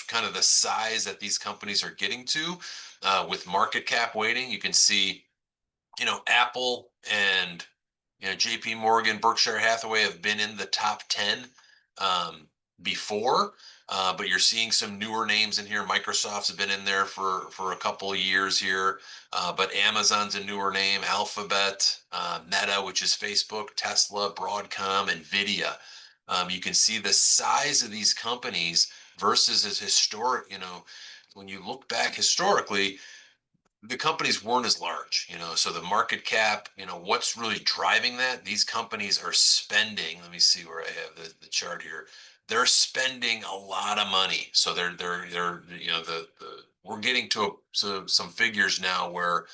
kind of the size that these companies are getting to with market cap weighting. You can see, Apple and JP Morgan, Berkshire Hathaway have been in the top 10 um, before, but you're seeing some newer names in here. Microsoft's been in there for a couple of years here, but Amazon's a newer name, Alphabet, Meta, which is Facebook, Tesla, Broadcom, Nvidia. You can see the size of these companies versus as historic, when you look back historically, the companies weren't as large, so the market cap, what's really driving that? These companies are spending, let me see where I have the chart here. They're spending a lot of money. So they're we're getting to some figures now where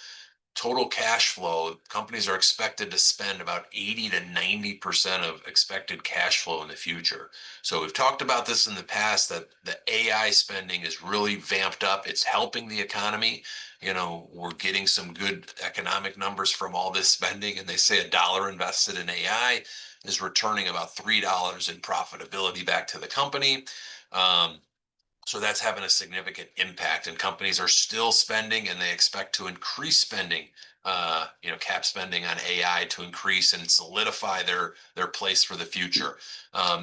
total cash flow, companies are expected to spend about 80 to 90% of expected cash flow in the future. So we've talked about this in the past that the AI spending is really vamped up. It's helping the economy. We're getting some good economic numbers from all this spending, and they say a dollar invested in AI is returning about $3 in profitability back to the company. So that's having a significant impact, and companies are still spending, and they expect to increase spending, cap spending on AI to increase and solidify their place for the future.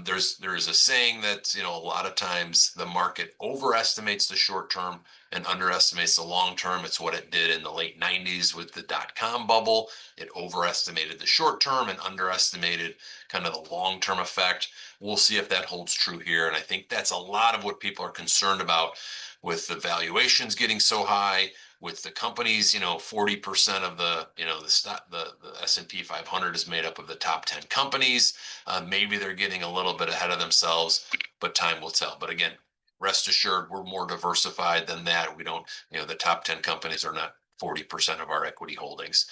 There's a saying that a lot of times the market overestimates the short term and underestimates the long term. It's what it did in the late 90s with the dot-com bubble. It overestimated the short term and underestimated kind of the long-term effect. We'll see if that holds true here. And I think that's a lot of what people are concerned about with the valuations getting so high, with the companies, 40% of the stock, the S&P 500 is made up of the top 10 companies. Maybe they're getting a little bit ahead of themselves, but time will tell. But again, rest assured, we're more diversified than that. We don't, the top 10 companies are not 40% of our equity holdings.